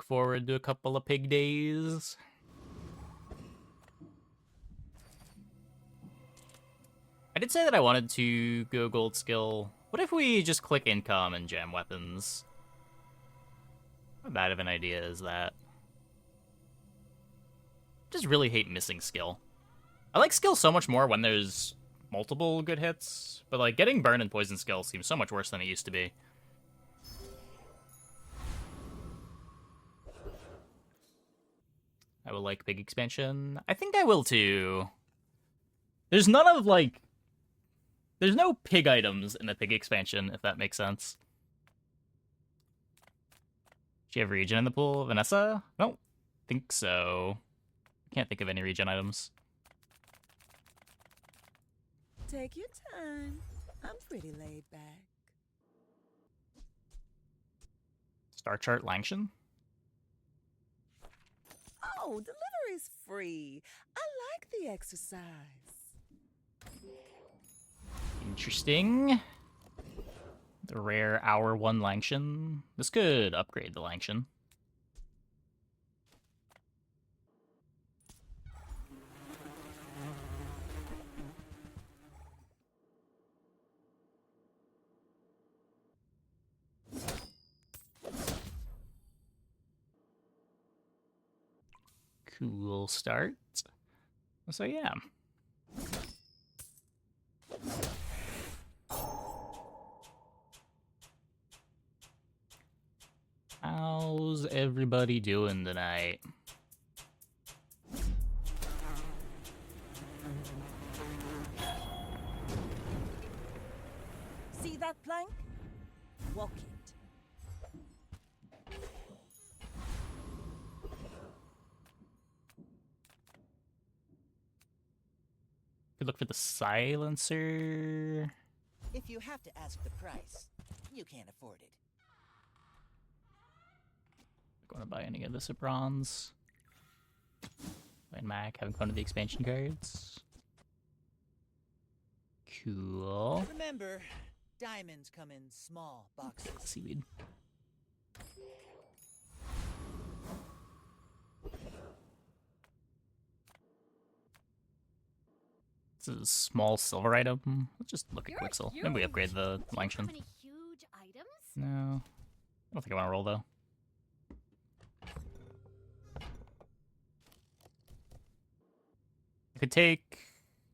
forward to a couple of pig days. I did say that I wanted to go gold skill. What if we just click income and jam weapons? How bad of an idea is that? Just really hate missing skill. I like skill so much more when there's multiple good hits, but like getting burn and poison skill seems so much worse than it used to be. I will like big expansion. I think I will too. There's none of like... There's no pig items in the pig expansion, if that makes sense. Do you have regen in the pool, Vanessa? I don't think so. Can't think of any regen items. Take your time. I'm pretty laid back. Star chart Langshan? Oh, delivery's free. I like the exercise. Interesting. The rare hour 1 Langshan. This could upgrade the Langshan. Cool start. So yeah. How's everybody doing tonight? See that plank? Walk it. Could look for the silencer. If you have to ask the price, you can't afford it. Going to buy any of this at bronze. Playing Mac, having fun with the expansion cards. Cool. Remember, diamonds come in small boxes. Seaweed. This is a small silver item. Let's just look at Quixel. Maybe we upgrade the Langshan. Huge items? No. I don't think I want to roll, though. I could take...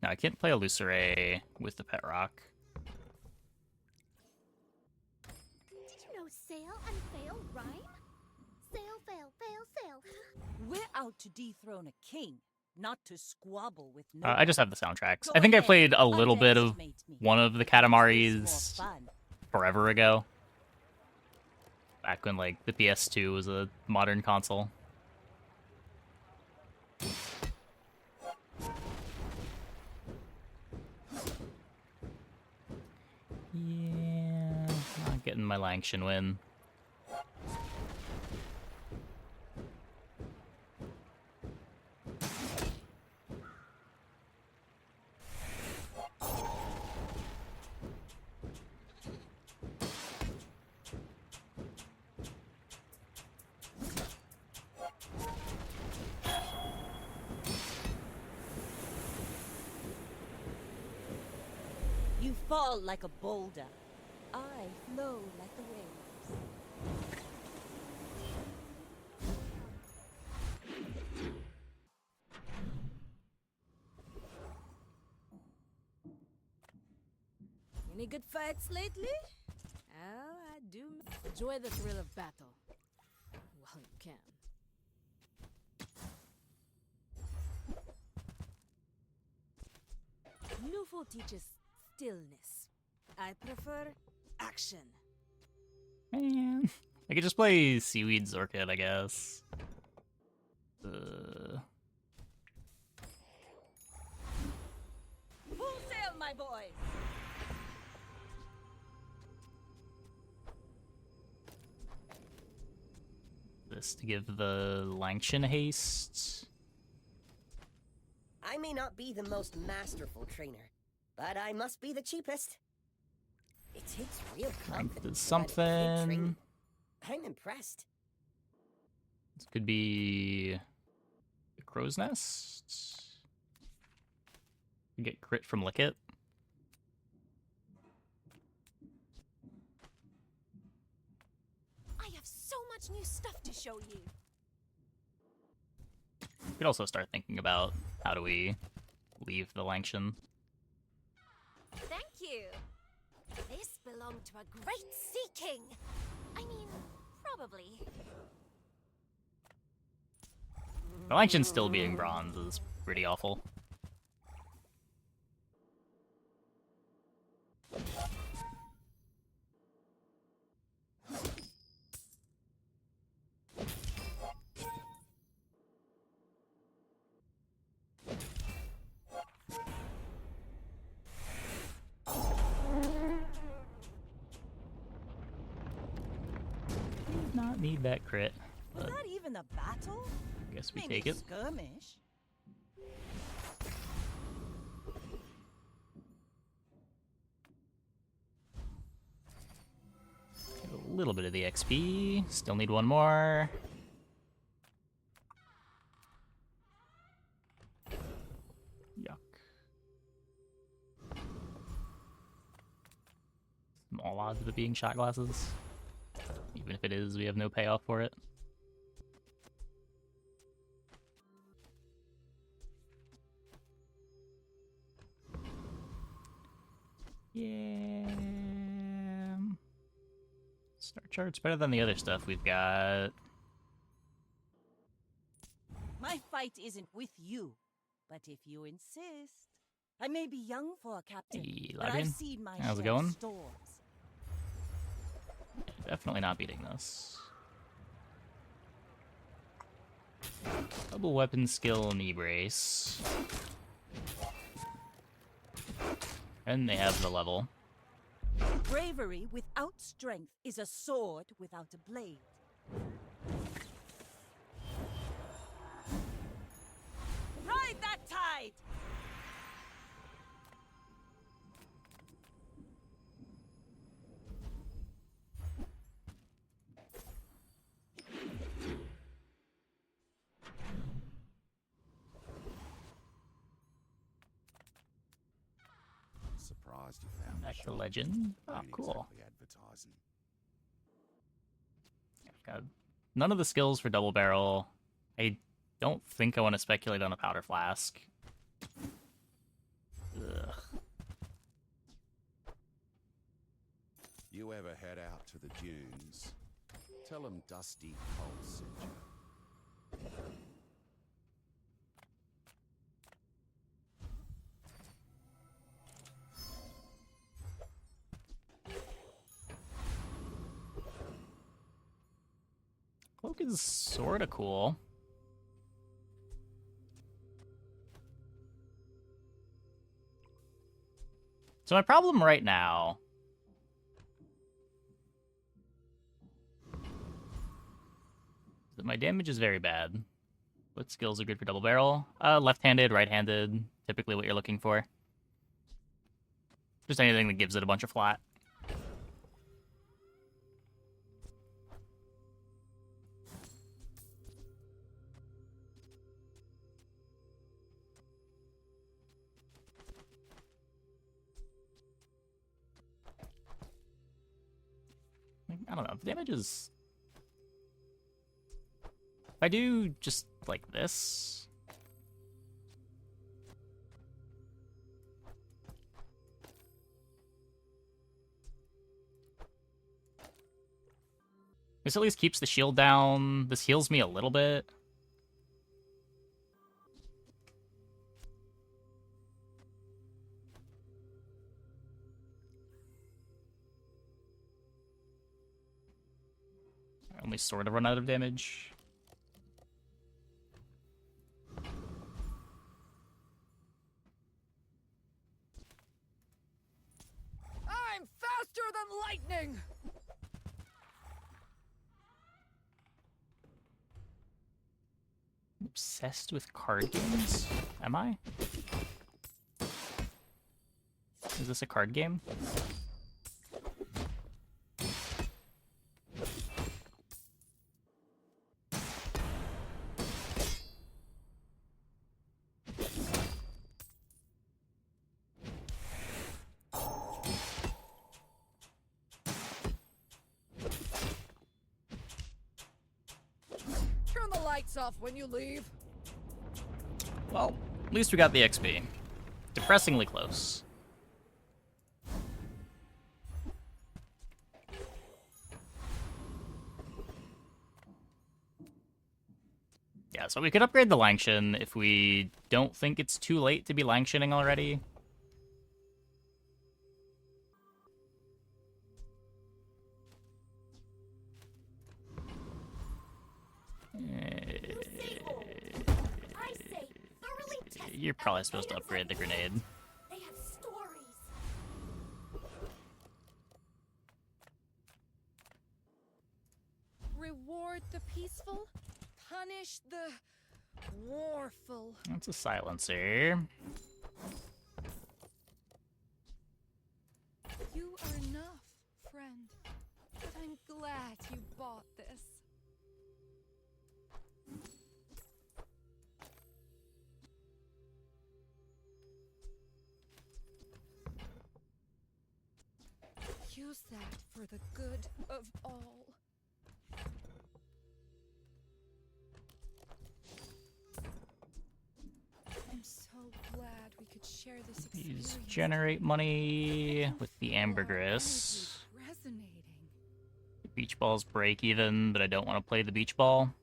No, I can't play a Lucere with the Pet Rock. Did you know sail and fail rhyme? Sail, fail, fail, sail. We're out to dethrone a king, not to squabble with no I just have the soundtracks. Go I think I ahead, played a little bit of underestimate me. one of the More Katamaris fun. forever ago. Back when, like, the PS2 was a modern console. Yeah, not getting my Langshan win. You fall like a boulder. I flow like the waves. Any good fights lately? Oh, I do. Enjoy the thrill of battle. While you can. Nufo teaches stillness. I prefer action. Man. I could just play Seaweed's Orchid, I guess. Full sail, my boy! This to give the Langshan haste. I may not be the most masterful trainer, but I must be the cheapest. It takes real Strength confidence is to let a kid train something. me. I'm impressed. This could be the crow's nest. We get crit from Lick It. I have so much new stuff to show you. We could also start thinking about how do we leave the Langshan. Thank you. This belonged to a great sea king. I mean, probably. The Langshan still being bronze is pretty awful. Did not need that crit, Was but that even a battle? I guess we Maybe take it. skirmish. Get a little bit of the XP. Still need one more. Yuck. Small odds of it being shot glasses. Even if it is, we have no payoff for it. Yeah. Star chart's better than the other stuff we've got. My fight isn't with you, but if you insist. I may be young for a captain, Hey, but I've Labian. seen my How's it share of going? storms. Definitely not beating this. Double weapon skill knee brace. And they have the level. Bravery without strength is a sword without a blade. Ride that tide! Surprised you found Back the to shop. legend. Oh, Ain't cool. exactly advertising. Got none of the skills for double barrel. I don't think I want to speculate on a powder flask. Ugh. You ever head out to the dunes? Tell 'em Dusty Cole sent you. Cloak is sorta cool. So my problem right now is that my damage is very bad. What skills are good for double barrel? Left-handed, right-handed, typically what you're looking for. Just anything that gives it a bunch of flat. I don't know. The damage is... If I do just like this... This at least keeps the shield down. This heals me a little bit. I only sort of run out of damage. I'm faster than lightning! Obsessed with card games? Am I? Is this a card game? lights off when you leave. Well, at least we got the XP. Depressingly close. Yeah, so we could upgrade the Langshan if we don't think it's too late to be Langshaning already. I say, thoroughly test You're probably supposed to upgrade the grenade. They have stories. Reward the peaceful, punish the warful. That's a silencer. You are enough, friend. But I'm glad you bought this. Use that for the good of all. I'm so glad we could share this experience. These generate money with the ambergris. Resonating. The beach balls break even, but I don't want to play the beach ball.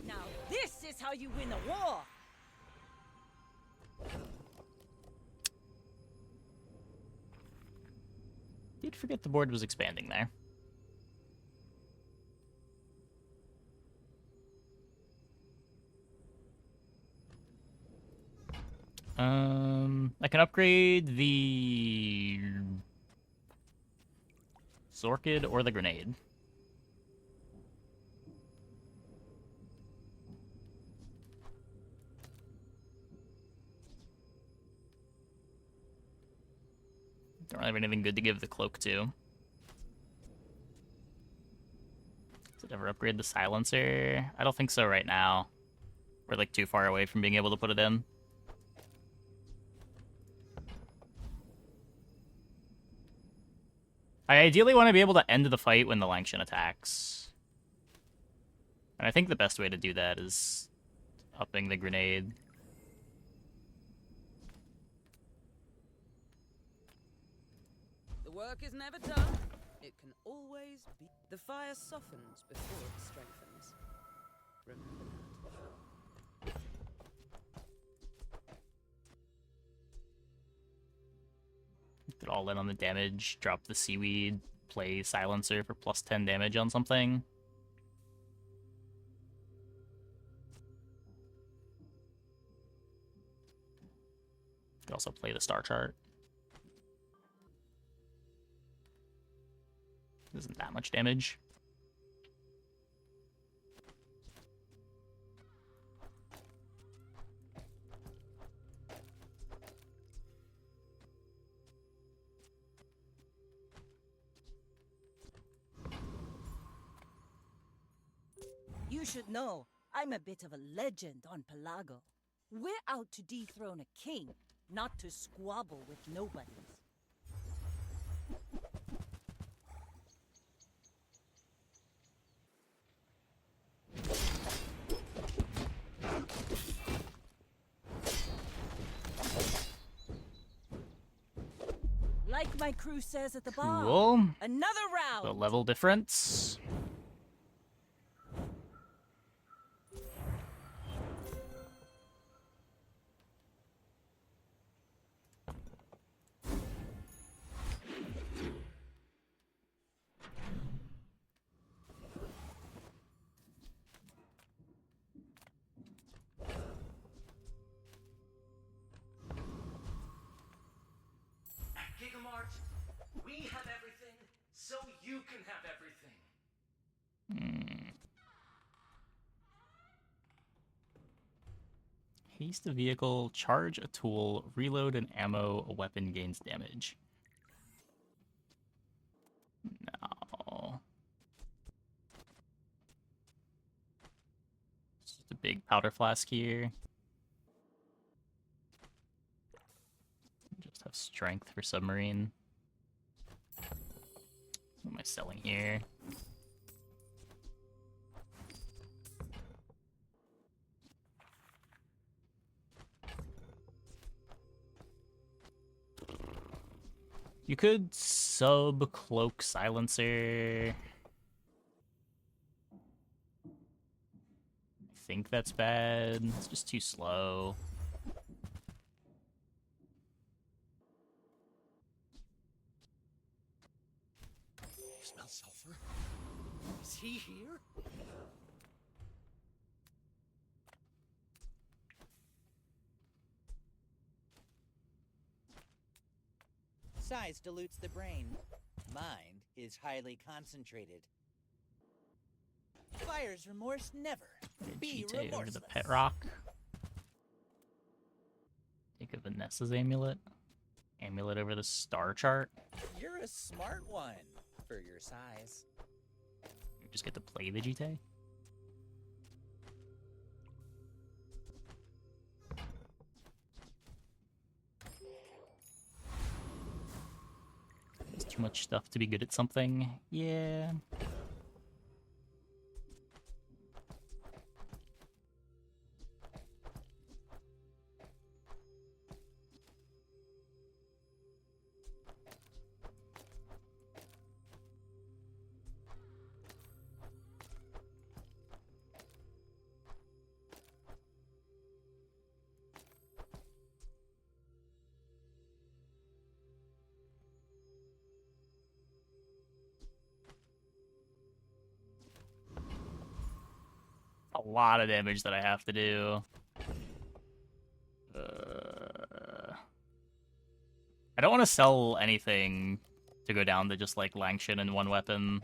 Now this is how you win a war! Did forget the board was expanding there. I can upgrade the Zorkid or the grenade. Don't really have anything good to give the cloak to. Does it ever upgrade the silencer? I don't think so right now. We're like too far away from being able to put it in. I ideally want to be able to end the fight when the Langshan attacks. And I think the best way to do that is upping the grenade. The work is never done. It can always be. The fire softens before it strengthens. Remember that. Get all in on the damage, drop the seaweed, play silencer for plus 10 damage on something. Could also play the star chart. Isn't that much damage. You should know, I'm a bit of a legend on Pelago. We're out to dethrone a king, not to squabble with nobodies. Like my crew says at the bar, Cool. another round! The level difference. Gigamart, we have everything, so you can have everything. Haste a vehicle, charge a tool, reload an ammo, a weapon gains damage. big powder flask here. Just have strength for submarine. What am I selling here? You could sub cloak silencer. I think that's bad. It's just too slow. You smell sulfur? Is he here? Size dilutes the brain. Mind is highly concentrated. Fire's remorse never. Be Cheetah over remorseless. the pet rock. Take a Vanessa's amulet. Amulet over the star chart. You're a smart one for your size. You just get to play the Vegeta. There's too much stuff to be good at something. Yeah. A lot of damage that I have to do. I don't want to sell anything to go down to just like Langshan and one weapon.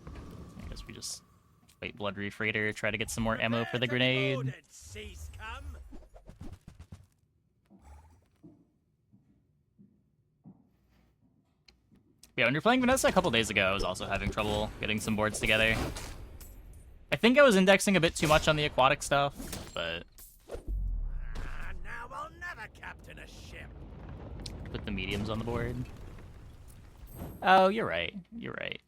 I guess we just fight Blood Refreighter, try to get some more ammo for the grenade. Yeah, when you're playing Vanessa a couple days ago, I was also having trouble getting some boards together. I think I was indexing a bit too much on the aquatic stuff, but... Now I'll never captain a ship. Put the mediums on the board. Oh, you're right. You're right.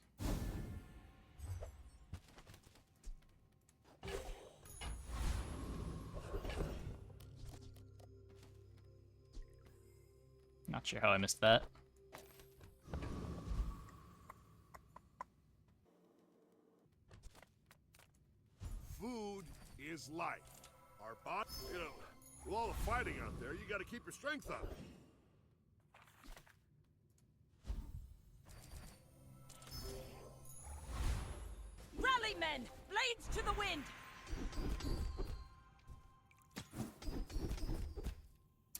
Not sure how I missed that. Food is life. Our body, with all the fighting out there, you gotta keep your strength up. Rally, men! Blades to the wind!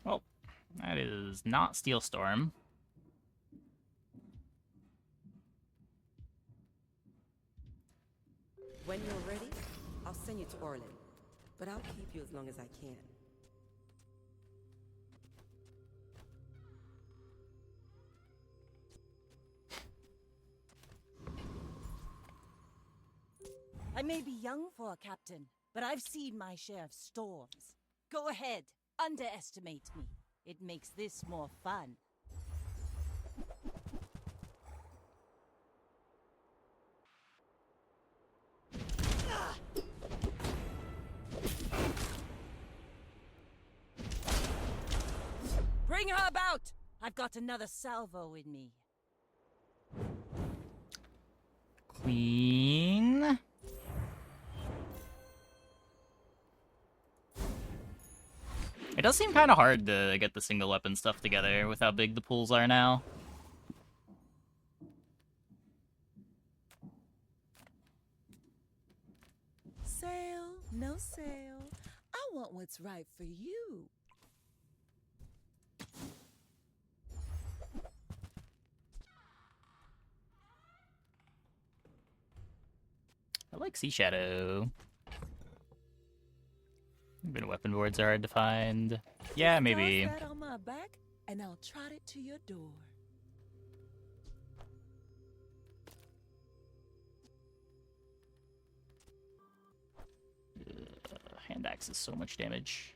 Well, that is not Steel Storm. When you're ready, I'll send you to Orlin. But I'll keep you as long as I can. I may be young for a captain, but I've seen my share of storms. Go ahead, underestimate me. It makes this more fun. Bring her about! I've got another salvo in me. Queen. It does seem kind of hard to get the single weapon stuff together with how big the pools are now. Sail, no sail. I want what's right for you. I like Sea Shadow. Even weapon boards are hard to find. Yeah, maybe. Toss that on my back, and I'll trot it to your door. Hand axe is so much damage.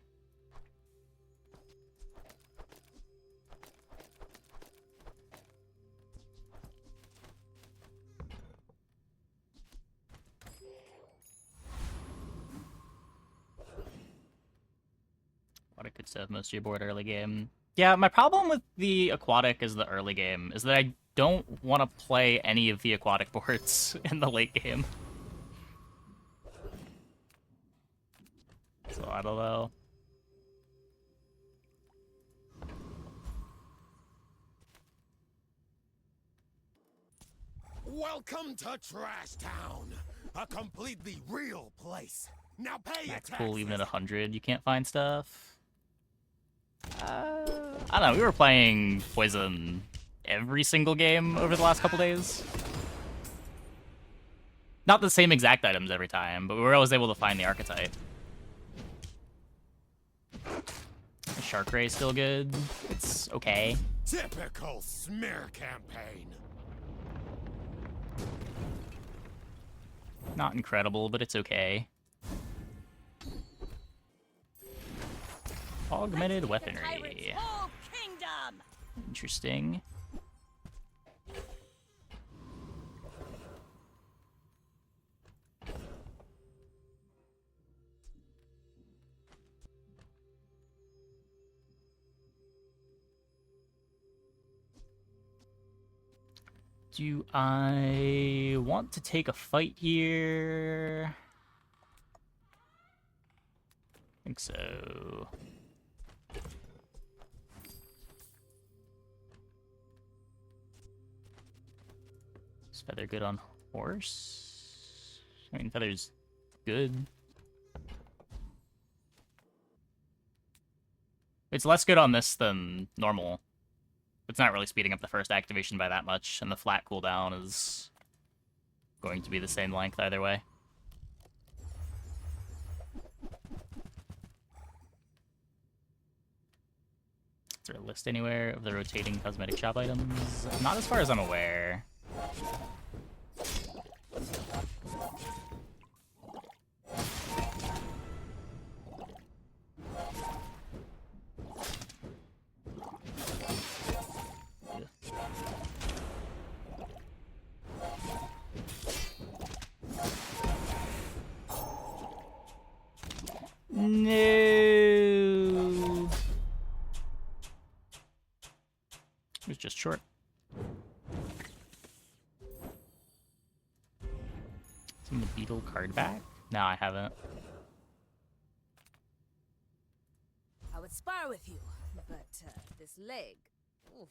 Aquatic could save most of your board early game. Yeah, my problem with the aquatic as the early game is that I don't want to play any of the aquatic boards in the late game. So I don't know. Welcome to Trash Town, a completely real place. Now pay your Max taxes. pool even at 100, you can't find stuff. I don't know, we were playing Poison every single game over the last couple days. Not the same exact items every time, but we were always able to find the archetype. The Shark Ray is still good. It's okay. Typical smear campaign. Not incredible, but it's okay. Augmented weaponry. Whole kingdom. Interesting. Do I want to take a fight here? I think so. Is Feather good on horse? I mean, Feather's good. It's less good on this than normal. It's not really speeding up the first activation by that much, and the flat cooldown is going to be the same length either way. Is there a list anywhere of the rotating cosmetic shop items? Not as far as I'm aware. No. It was just short. Seen the beetle card back? No, I haven't. I would spar with you, but this leg. Oof.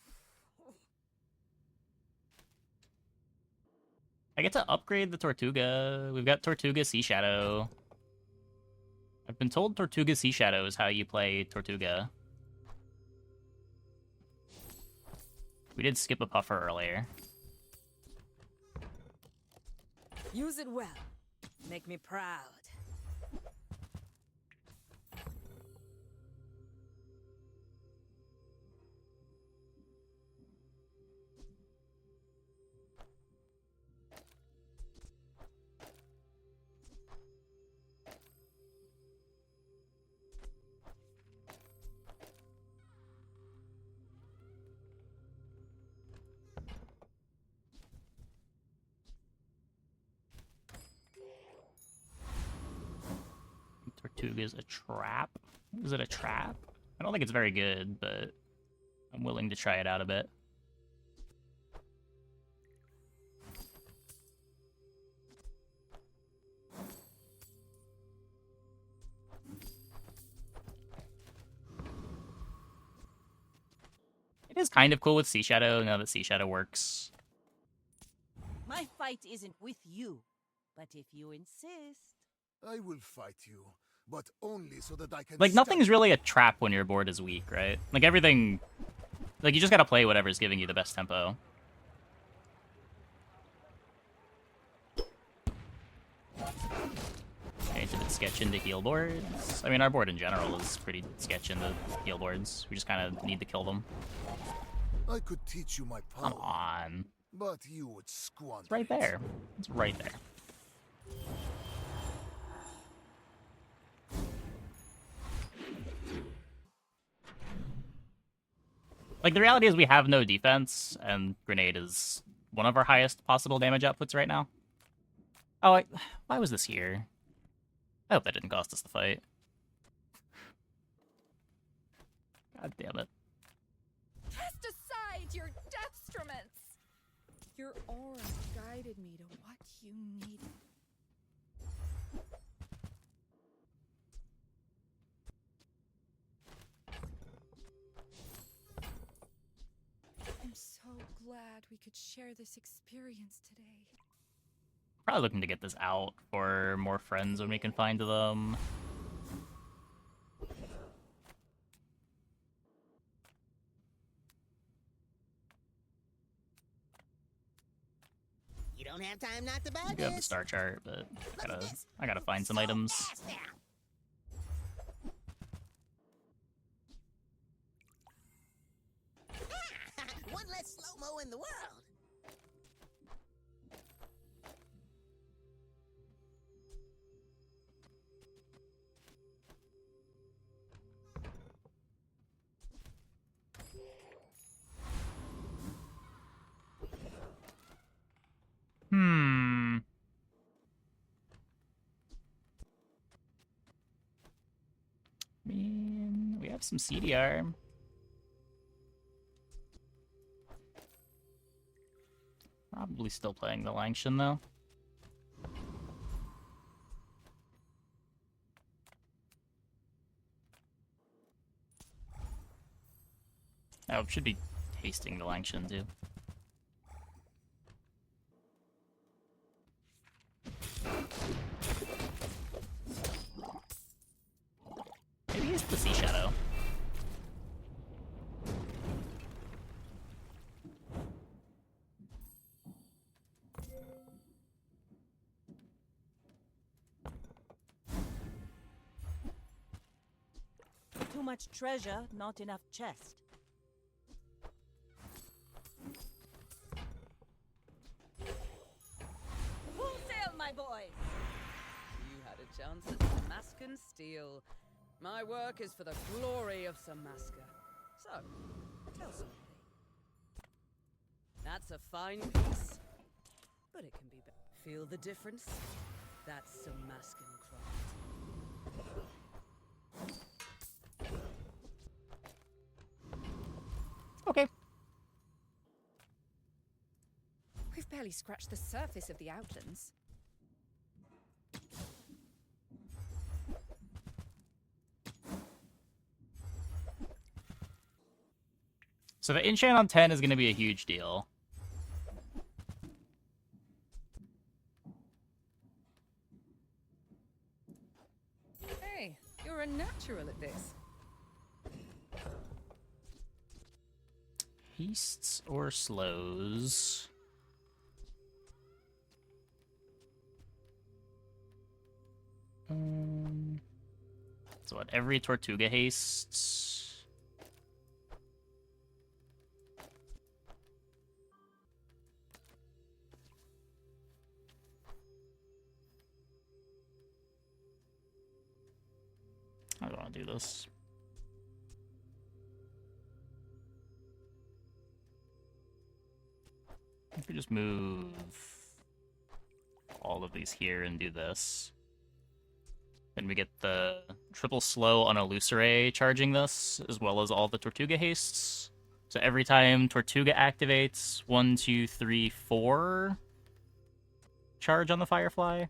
I get to upgrade the Tortuga. We've got Tortuga Sea Shadow. I've been told Tortuga Sea Shadow is how you play Tortuga. We did skip a puffer earlier. Use it well. Make me proud. Tortuga's a trap. Is it a trap? I don't think it's very good, but I'm willing to try it out a bit. It is kind of cool with Sea Shadow now that Sea Shadow works. My fight isn't with you, but if you insist. I will fight you, but only so that I can. Like, nothing's really a trap when your board is weak, right? Like, everything... Like, you just gotta play whatever's giving you the best tempo. Okay, it's a bit sketch into heal boards. I mean, our board in general is pretty sketch into heal boards. We just kind of need to kill them. I could teach you my power. Come on. But you would squander It's right there. It's right there. Like, the reality is we have no defense, and Grenade is one of our highest possible damage outputs right now. Oh, why was this here? I hope that didn't cost us the fight. God damn it. Cast aside your destruments! Your aura guided me to what you needed. I'm so glad we could share this experience today. Probably looking to get this out for more friends when we can find them. You don't have time not to buy I do have the this. star chart, but I gotta find some items. One less slow-mo in the world. Hmm. I mean, we have some CDR. Probably still playing the Langshan, though. Oh, should be tasting the Langshan, too. Maybe it's the Sea Shadow. Too much treasure, not enough chest. Full sail, my boys! You had a chance at Samascan steel. My work is for the glory of Samaska. So, tell somebody. That's a fine piece, but it can be better. Feel the difference? That's Samascan craft. Okay. We've barely scratched the surface of the Outlands. So the enchant on 10 is going to be a huge deal. Hey, you're a natural at this. Hastes or slows? So what, every Tortuga hastes? I don't want to do this. If we just move all of these here and do this, then we get the triple slow on Illusory charging this, as well as all the Tortuga hastes. So every time Tortuga activates, 1, 2, 3, 4 charge on the Firefly.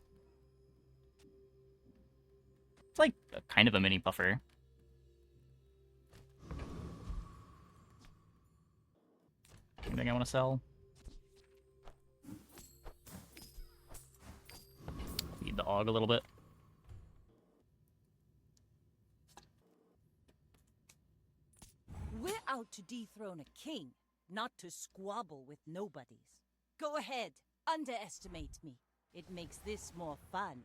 It's like kind of a mini buffer. Anything I want to sell? Feed the AUG a little bit. We're out to dethrone a king, not to squabble with nobodies. Go ahead, underestimate me. It makes this more fun.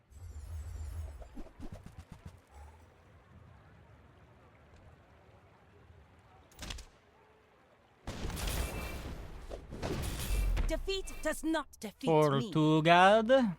Defeat does not defeat me. Tortuga.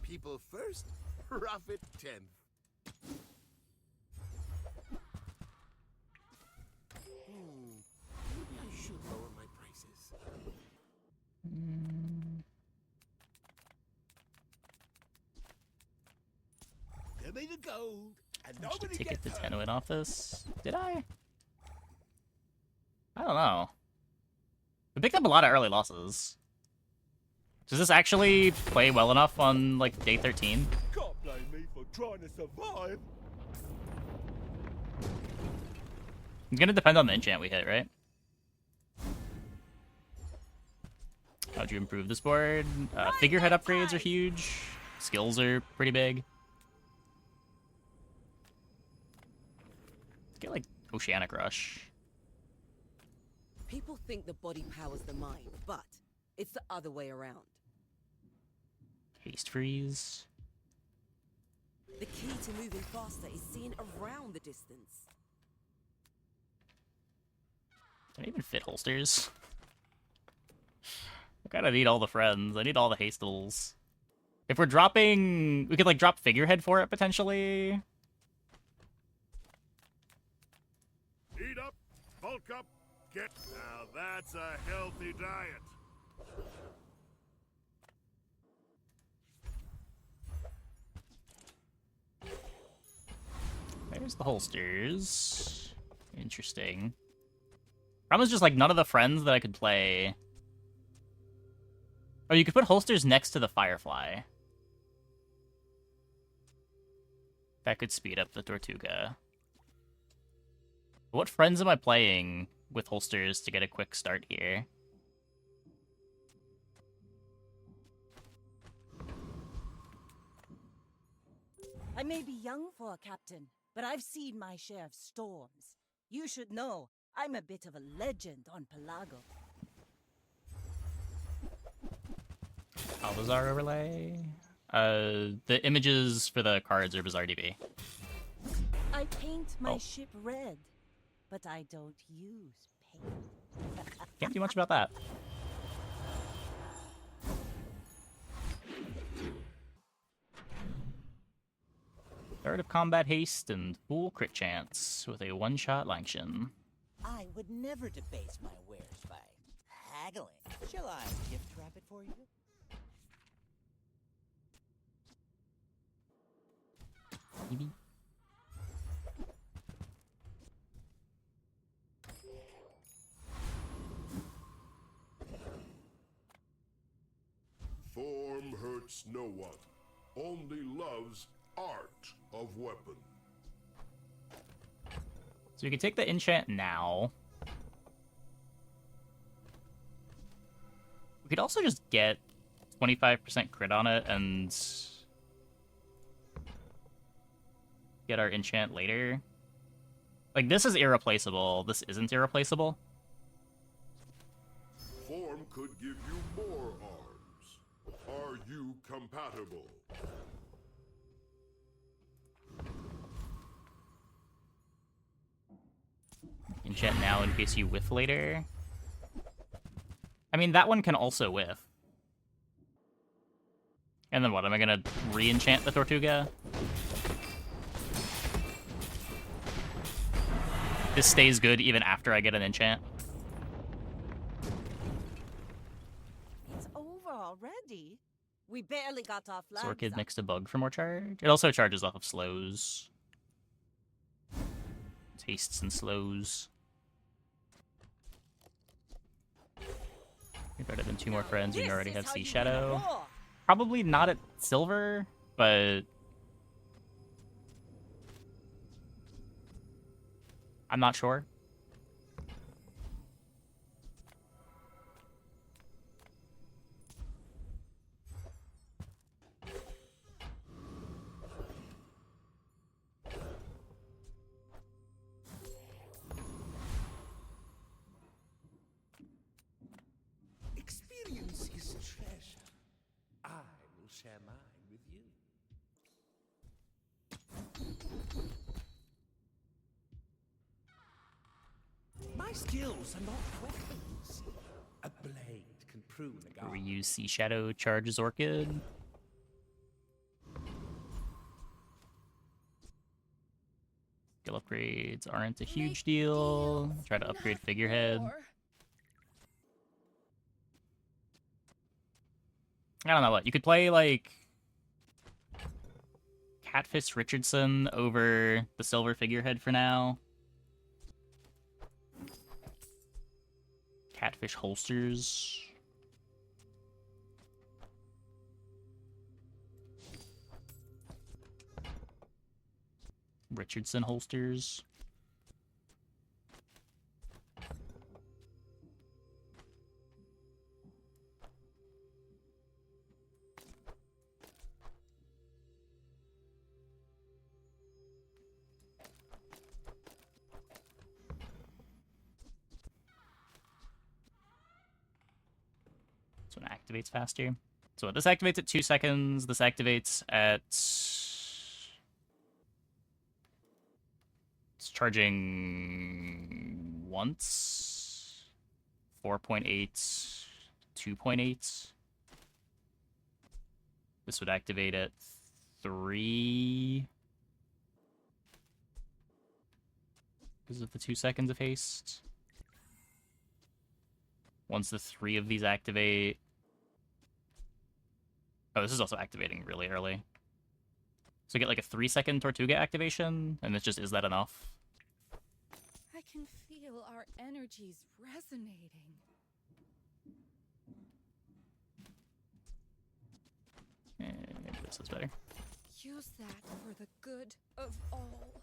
People first, profit 10th. Maybe I should lower my prices. Give me the gold, and I should nobody ticket gets the hurt. 10 win off this. Did I? I don't know. We picked up a lot of early losses. Does this actually play well enough on, like, day 13? Can't blame me for trying to survive. It's gonna depend on the enchant we hit, right? How'd you improve this board? Figurehead upgrades are huge. Skills are pretty big. Let's get, like, Oceanic Rush. People think the body powers the mind, but it's the other way around. Haste Freeze. The key to moving faster is seeing around the distance. Can I even fit holsters? I kinda need all the friends. I need all the hastables. If we're dropping... We could, like, drop Figurehead for it, potentially. Eat up, bulk up, get... Now that's a healthy diet. There's the holsters. Interesting. Problem is just, like, none of the friends that I could play... Oh, you could put holsters next to the Firefly. That could speed up the Tortuga. What friends am I playing with holsters to get a quick start here? I may be young for a captain, but I've seen my share of storms. You should know, I'm a bit of a legend on Pelago. Bazaar overlay. The images for the cards are Bazaar DB. I paint my Oh. ship red, but I don't use paint. Can't do much about that. Third of combat haste and full crit chance with a one-shot Langshan. I would never debase my wares by haggling. Shall I gift wrap it for you? Maybe. Form hurts no one, only loves art of weapon. So we can take the enchant now. We could also just get 25% crit on it and get our enchant later. Like, this is irreplaceable. This isn't irreplaceable. Form could give you more arms. Are you compatible? Enchant now in case you whiff later. I mean, that one can also whiff. And then what? Am I gonna re-enchant the Tortuga? This stays good even after I get an enchant. It's over already. We barely got off land. Orchid next to bug for more charge. It also charges off of slows. Tastes and slows. You're better than two more friends when you already have Sea Shadow. Probably not at silver, but I'm not sure. share mine with you. My skills are not weapons. A blade can prune a guard. Reuse Sea Shadow charges Orchid. Skill upgrades aren't a huge deal. Try to upgrade Figurehead. I don't know what. You could play, like, Catfish Richardson over the Silver Figurehead for now. Catfish Holsters. Richardson Holsters. This one activates faster. So this activates at 2 seconds. This activates at... It's charging once. 4.8, 2.8. This would activate at 3. Because of the 2 seconds of haste. Once the 3 of these activate... Oh, this is also activating really early. So get like a 3-second Tortuga activation, and it's just, is that enough? I can feel our energies resonating. Maybe this is better. Use that for the good of all.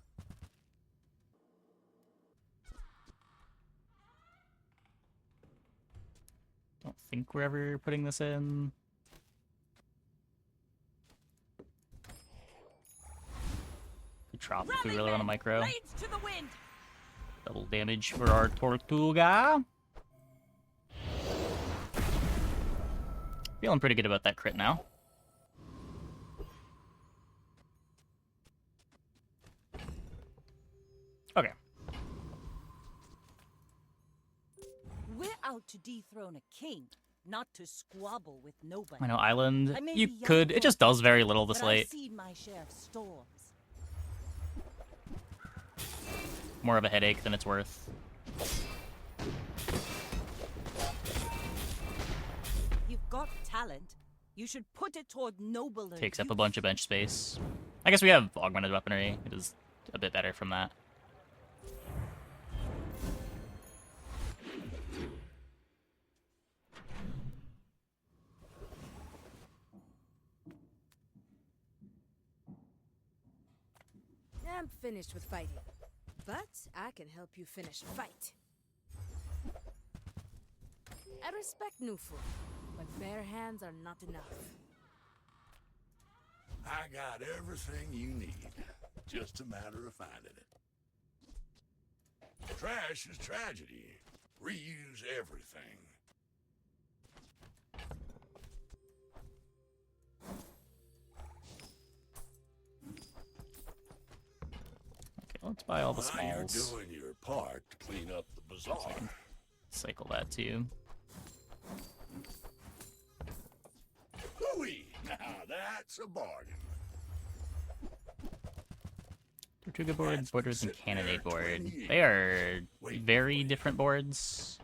Don't think we're ever putting this in. Could drop if we really want to micro. Blades to the wind. Double damage for our Tortuga. Feeling pretty good about that crit now. Okay. We're out to dethrone a king, not to squabble with nobody. I know Island, I may you be young could. It just does very little this but late. I've seen my share of storms. More of a headache than it's worth. You've got talent. You should put it toward nobler. Takes up a bunch of bench space. I guess we have augmented weaponry. It is a bit better from that. I'm finished with fighting, but I can help you finish a fight. I respect new food, but bare hands are not enough. I got everything you need. Just a matter of finding it. Trash is tragedy. Reuse everything. Okay, let's buy all the While you're smalls. doing your part to clean up the bazaar. Cycle that too. Hooey! Now that's a bargain. Tortuga board, Borders, and Cannonade board. They are very different boards.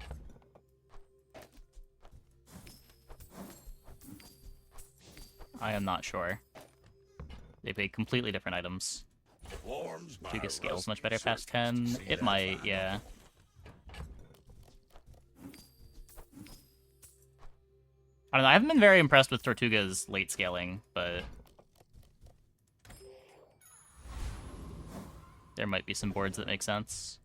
I am not sure. They pay completely different items. Tortuga scales much better past 10. It might, yeah. I don't know, I haven't been very impressed with Tortuga's late scaling, but... there might be some boards that make sense.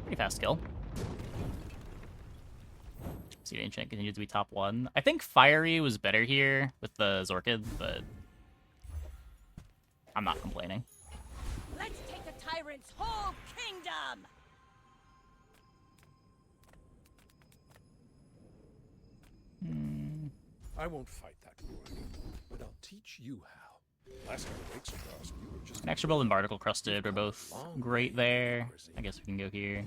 Pretty fast skill. Seed Ancient continues to be top 1. I think Fiery was better here with the Zorkid, but I'm not complaining. Let's take the tyrant's whole kingdom! I won't fight that war, but I'll teach you how. Last time Wakes across, you were just Extra Bold and Barnacle Crusted are both great there. I guess we can go here.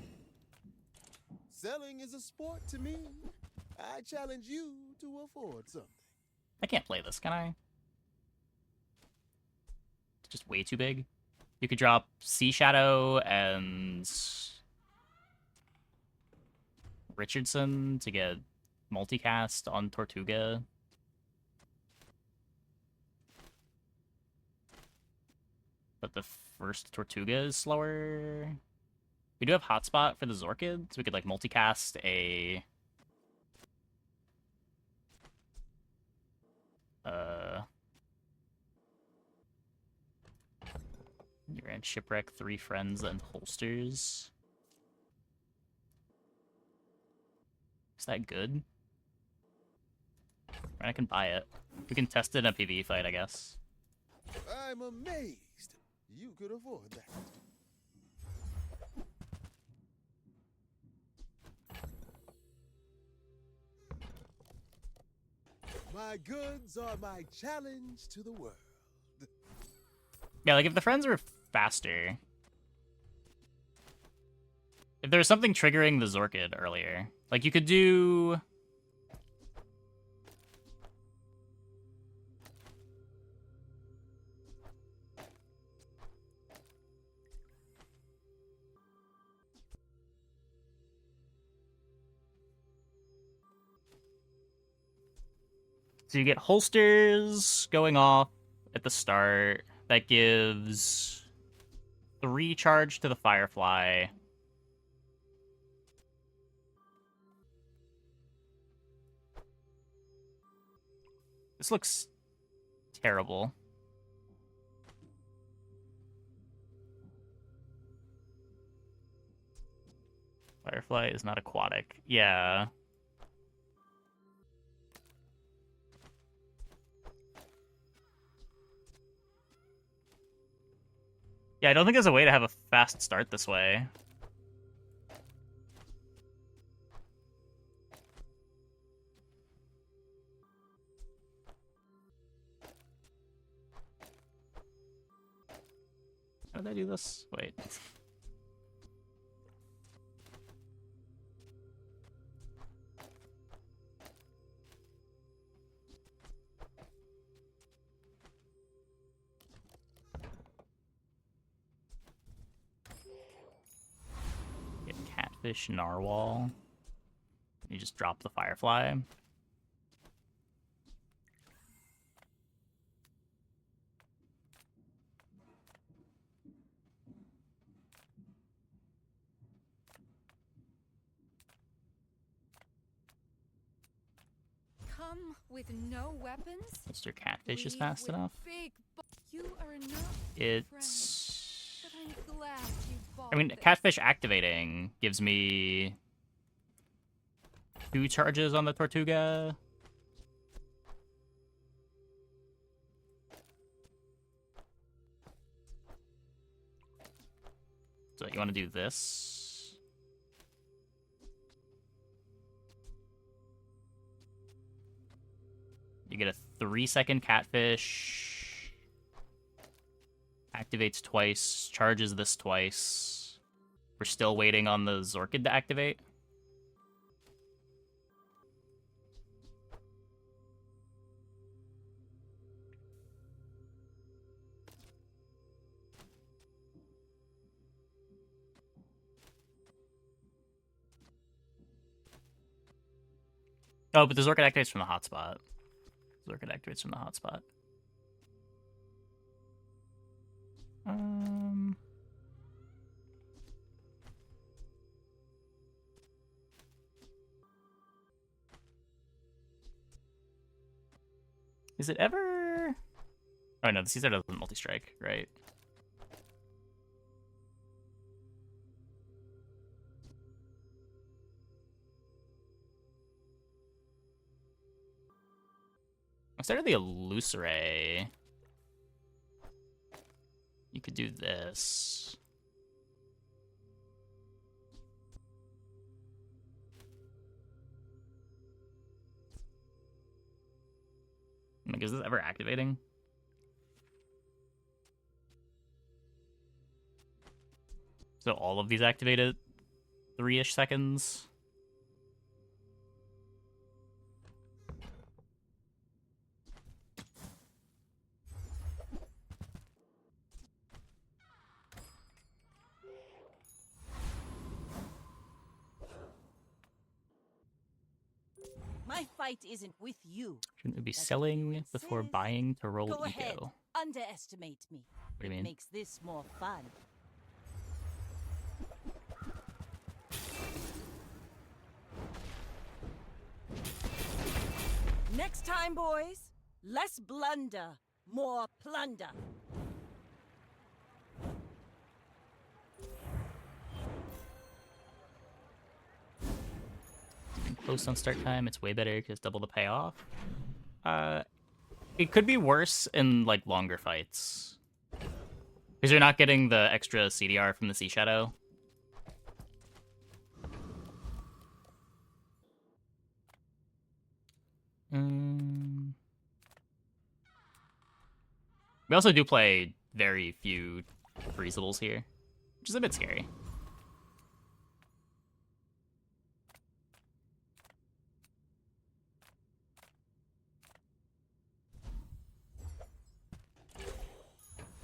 Selling is a sport to me. I challenge you to afford something. I can't play this, can I? It's just way too big. You could drop Sea Shadow and Richardson to get multicast on Tortuga. But the first Tortuga is slower. We do have Hotspot for the Zorkid, so we could like multicast a you ran Shipwreck, 3 Friends, and Holsters. Is that good? I can buy it. We can test it in a PvE fight, I guess. I'm amazed you could afford that. My goods are my challenge to the world. Yeah, like if the friends were faster. If there was something triggering the Zorkid earlier. Like you could do... So you get holsters going off at the start. That gives 3 charge to the Firefly. This looks terrible. Firefly is not aquatic. Yeah. Yeah, I don't think there's a way to have a fast start this way. How did I do this? Wait. Get Catfish Narwhal. You just drop the Firefly. Come with no weapons? Mr. Catfish is Leave fast with enough. big you are enough, It's... but I'm glad you bought I mean, this. Catfish activating gives me 2 charges on the Tortuga. So you want to do this? You get a 3-second Catfish. Activates twice, charges this twice. We're still waiting on the Zorkid to activate. Oh, but the Zorkid activates from the hotspot. Zorkid activates from the hotspot. Is it ever... Oh no, the Caesar doesn't multi-strike, right? Instead of the illusory, you could do this. Like, is this ever activating? So all of these activated 3-ish seconds. My fight isn't with you. Shouldn't we be That's what selling you before insist. buying to roll Go ego? ahead. Underestimate me. What do you mean? Makes this more fun. Next time, boys, less blunder, more plunder. Close on start time, it's way better because double the payoff. It could be worse in like longer fights because you're not getting the extra CDR from the Sea Shadow. We also do play very few freezables here, which is a bit scary.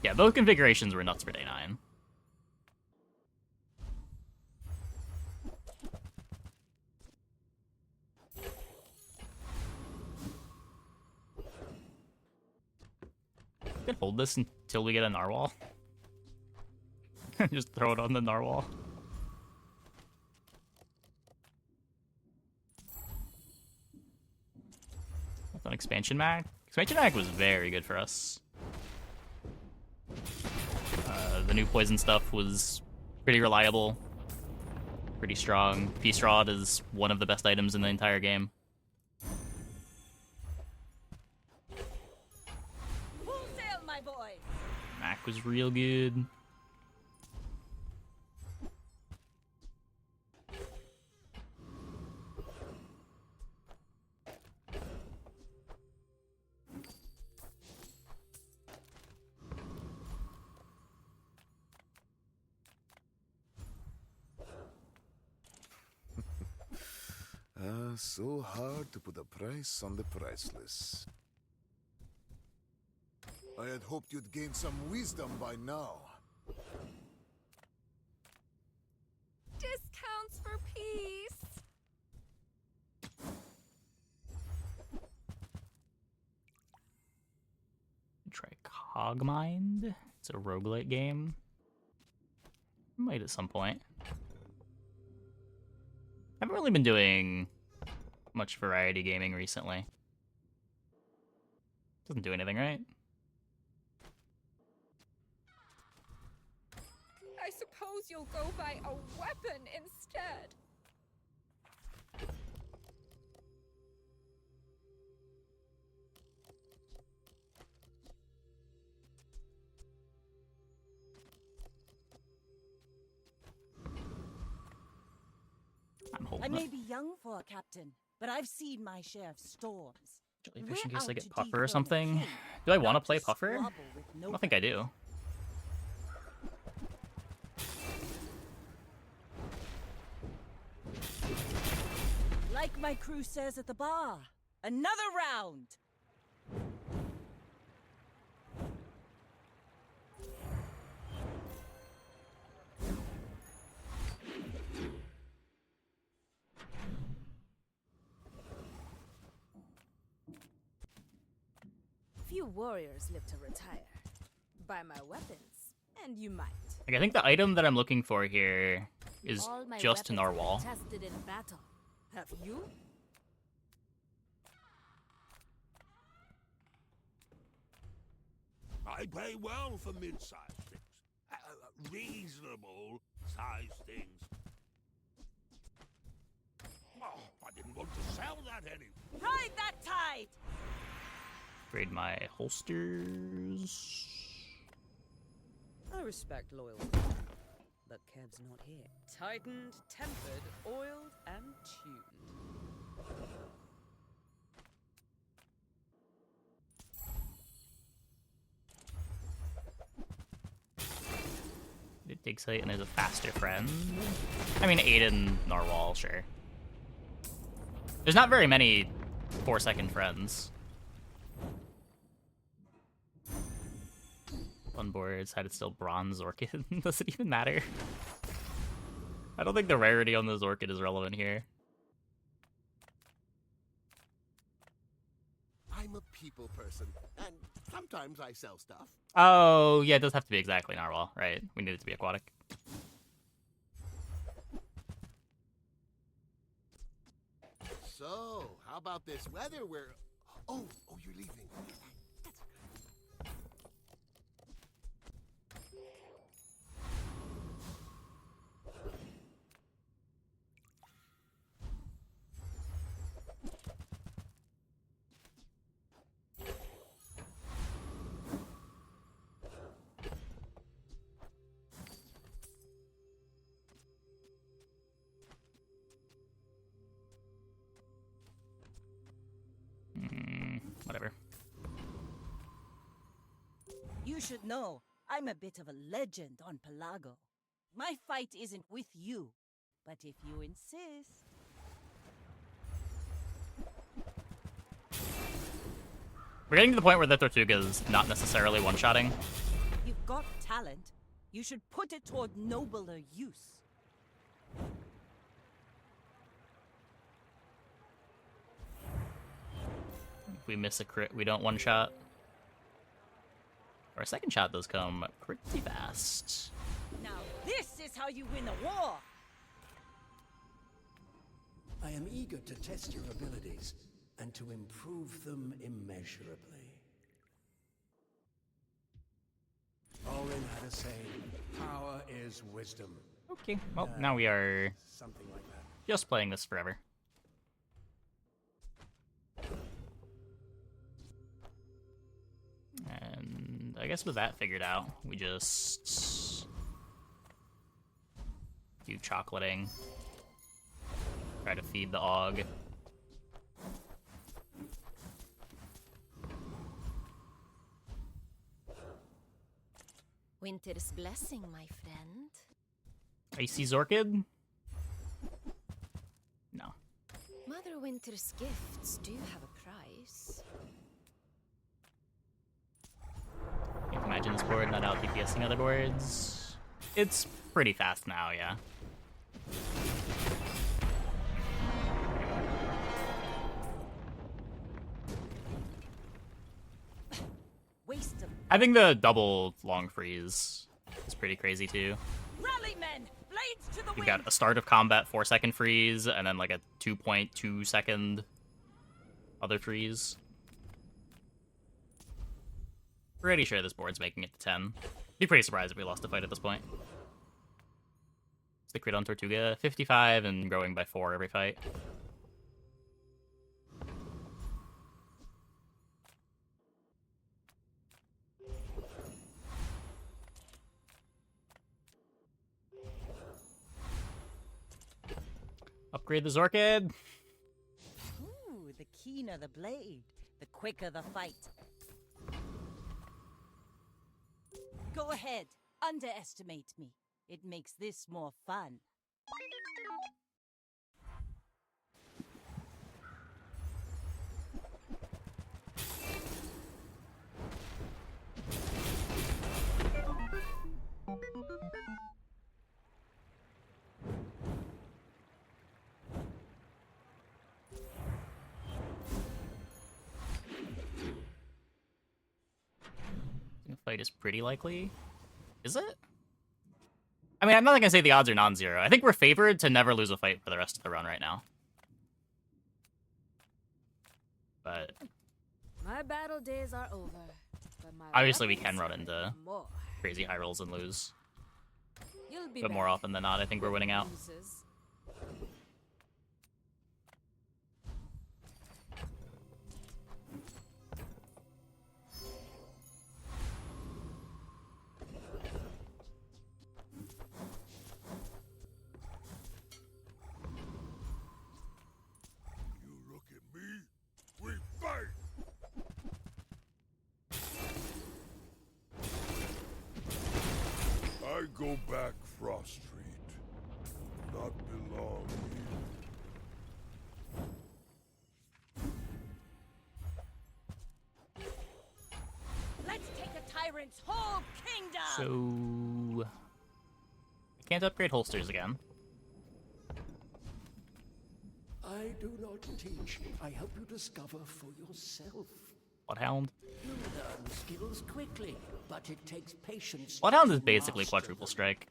Yeah, both configurations were nuts for day 9. We could hold this until we get a narwhal. Just throw it on the narwhal. That's an expansion mag. Expansion mag was very good for us. The new poison stuff was pretty reliable, pretty strong. Peace Rod is one of the best items in the entire game. Full sail, my boy. Mac was real good. So hard to put a price on the priceless. I had hoped you'd gain some wisdom by now. Discounts for peace. Try Cogmind. It's a roguelite game. Might at some point. Haven't really been doing much variety gaming recently. Doesn't do anything, right? I suppose you'll go buy a weapon instead. I may be young for a captain, but I've seen my share of storms. Jellyfish in We're case I out get to Puffer or dethrone a something. king, Do I want to not play Puffer? squabble with I don't think I do. Like my crew says at the bar, another round. Few warriors live to retire. Buy my weapons, and you might. Like, I think the item that I'm looking for here is All my just weapons Narwhal. have been tested in battle. Have you? I pay well for mid-sized things. Reasonable sized things. Oh, I didn't want to sell that anyway. Ride that tide! Upgrade my holsters. I respect loyalty, but Kev's not here. Tightened, tempered, oiled, and tuned. It takes height and is a faster friend. I mean, Aiden, Narwhal, sure. There's not very many 4-second friends. Fun boards, had it still bronze orchid. Does it even matter? I don't think the rarity on this orchid is relevant here. I'm a people person, and sometimes I sell stuff. Oh, yeah, it does have to be exactly Narwhal, right? We need it to be aquatic. So, how about this weather where... Oh, you're leaving. Whatever. You should know, I'm a bit of a legend on Pelago. My fight isn't with you, but if you insist... We're getting to the point where the Tortuga is not necessarily one-shotting. You've got talent. You should put it toward nobler use. If we miss a crit, we don't one-shot. Our second shot does come pretty fast. Now this is how you win a war! I am eager to test your abilities and to improve them immeasurably. Orin had a saying, power is wisdom. Okay, well, now we are something like that. just playing this forever. And I guess with that figured out, we just do chocolating. Try to feed the Aug. Winter's blessing, my friend. Icy Orchid? No. Mother Winter's gifts do have a price. You can imagine this board not out DPSing other boards. It's pretty fast now, yeah. Waste of... I think the double long freeze is pretty crazy too. Rally men! Blades to the You've wind! got a start of combat 4-second freeze, and then like a 2.2 second other freeze. Pretty sure this board's making it to 10. Be pretty surprised if we lost the fight at this point. It's the crit on Tortuga, 55 and growing by 4 every fight. Upgrade the Zorkid. Ooh, the keener the blade, the quicker the fight. Go ahead, underestimate me. It makes this more fun. The fight is pretty likely. Is it? I mean, I'm not gonna say the odds are non-zero. I think we're favored to never lose a fight for the rest of the run right now. But My battle days are over. But my obviously we can weapons run into more. crazy high rolls and lose. You'll be But more back. often than not, I think we're winning out. Losers. go back, Frost Street. Not belong here. Let's take a tyrant's whole kingdom! So... I can't upgrade holsters again. I do not teach. I help you discover for yourself. Bloodhound? You learn skills quickly, but it takes patience. Bloodhound to is basically master quadruple them. strike.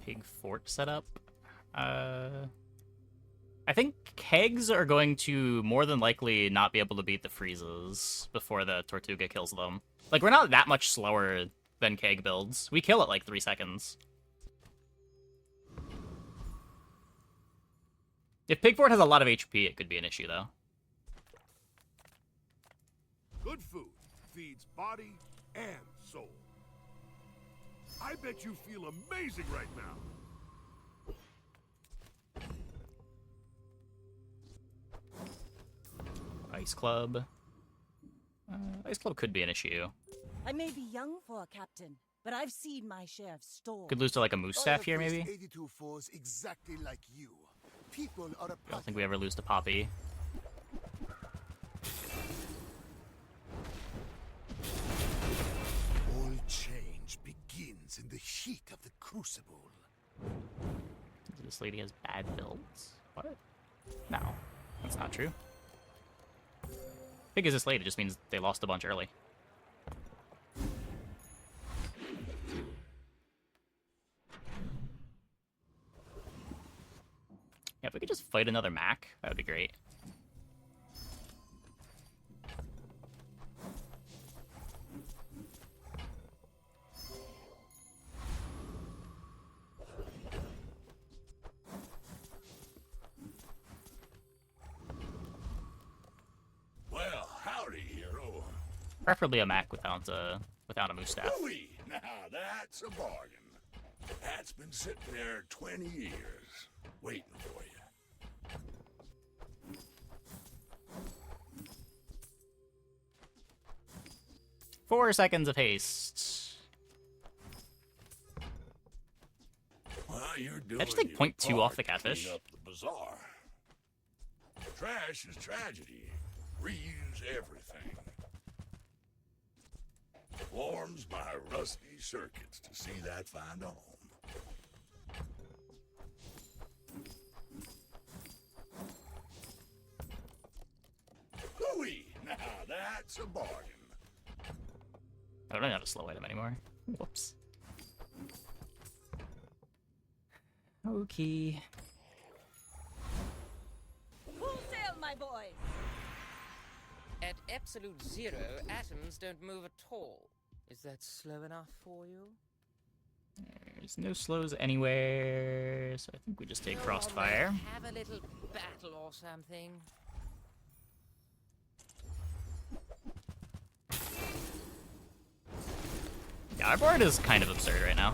Pig fort setup. I think kegs are going to more than likely not be able to beat the freezes before the Tortuga kills them. Like, we're not that much slower than keg builds. We kill at like 3 seconds. If Pig Fort has a lot of HP, it could be an issue, though. Good food feeds body and soul. I bet you feel amazing right now. Ice Club. Ice Club could be an issue. I may be young for a captain, but I've seen my share of storms. Could lose to like a moose staff here, maybe? 82 foes exactly like you. People are a I don't think we ever lose to Poppy. All change begins in the heat of the crucible. This lady has bad builds? What? No, that's not true. Big as this lady just means they lost a bunch early. Yeah, if we could just fight another Mac, that would be great. Well, howdy, hero. Preferably a Mac without a moose staff. Ooh-wee. Now that's a bargain. That's been sitting there 20 years, waiting for you. 4 seconds of haste. Well, you're doing I just take your 0.2 part off the to catfish. clean up the bazaar. Trash is tragedy. Reuse everything. Warms my rusty circuits to see that find a home. Hooey! Now that's a bargain. I don't know how to slow item anymore. Whoops. Okay. Full sail, my boys! At absolute zero, atoms don't move at all. Is that slow enough for you? There's no slows anywhere, so I think we just take Frostfire. Have a little battle or something. Yeah, our board is kind of absurd right now.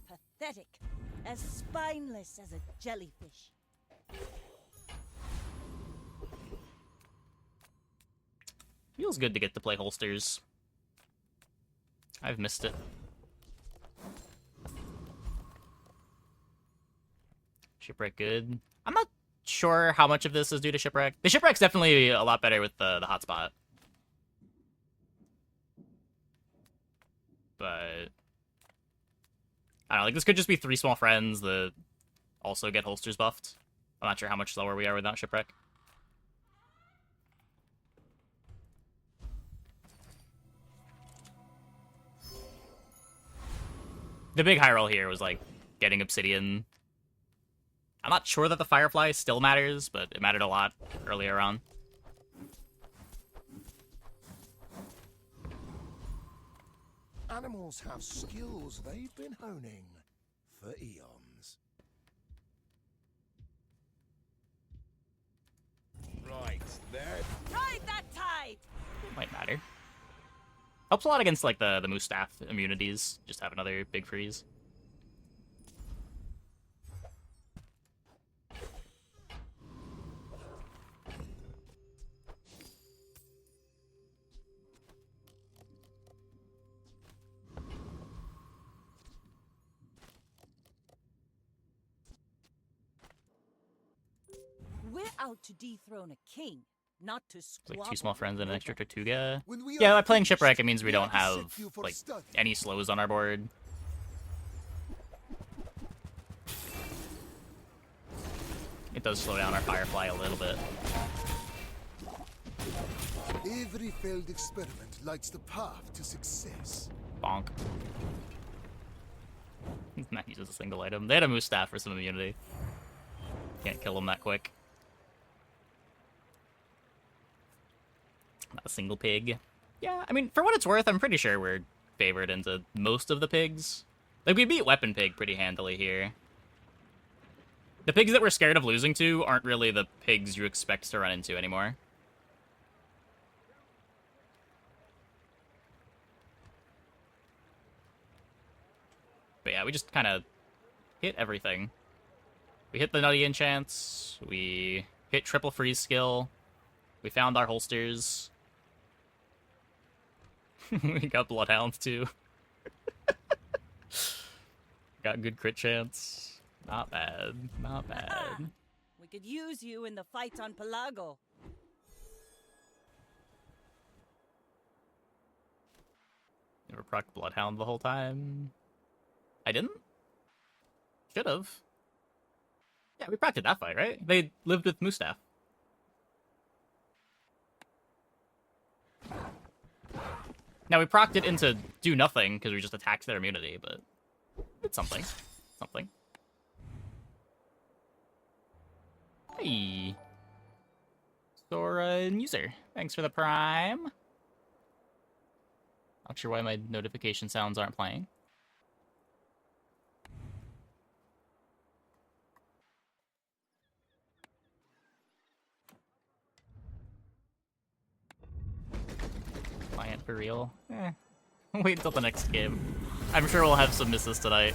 Pathetic. As spineless as a jellyfish. Feels good to get to play holsters. I've missed it. Shipwreck good. I'm not sure how much of this is due to Shipwreck. The Shipwreck's definitely a lot better with the hotspot. But I don't know, like this could just be 3 small friends that also get holsters buffed. I'm not sure how much slower we are without Shipwreck. The big high roll here was like getting Obsidian. I'm not sure that the Firefly still matters, but it mattered a lot earlier on. Animals have skills they've been honing for eons. Right, there. Ride that tide! Might matter. Helps a lot against like the moose staff immunities. Just have another big freeze. We're out to dethrone a king, not to It's squabble. like 2 small friends and an extra nobody. Tortuga. When we Yeah, are by playing finished, Shipwreck, it means we we don't have to have set you for like study. any slows on our board. It does slow down our Firefly a little bit. Every failed experiment lights the path to success. Bonk. Not uses a single item. They had a moose staff for some immunity. Can't kill them that quick. Not a single pig. Yeah, I mean, for what it's worth, I'm pretty sure we're favored into most of the pigs. Like, we beat Weapon Pig pretty handily here. The pigs that we're scared of losing to aren't really the pigs you expect to run into anymore. But yeah, we just kind of hit everything. We hit the Nutty enchants, we hit triple freeze skill, we found our holsters. We got Bloodhounds too. Got good crit chance. Not bad, not bad. We could use you in the fight on Pelago. Never procced Bloodhound the whole time. I didn't? Should've. Yeah, we procced that fight, right? They lived with Mustafa. Now, we procced it into do nothing, because we just attacked their immunity, but it's something. Something. Hey. Sora and User. Thanks for the Prime. Not sure why my notification sounds aren't playing. Client for real? Wait until the next game. I'm sure we'll have some misses tonight.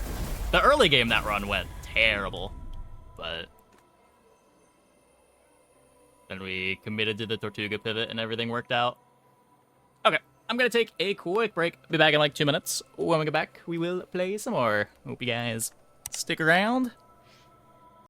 The early game that run went terrible, but then we committed to the Tortuga pivot and everything worked out. Okay, I'm gonna take a quick break. Be back in like 2 minutes. When we get back, we will play some more. Hope you guys stick around.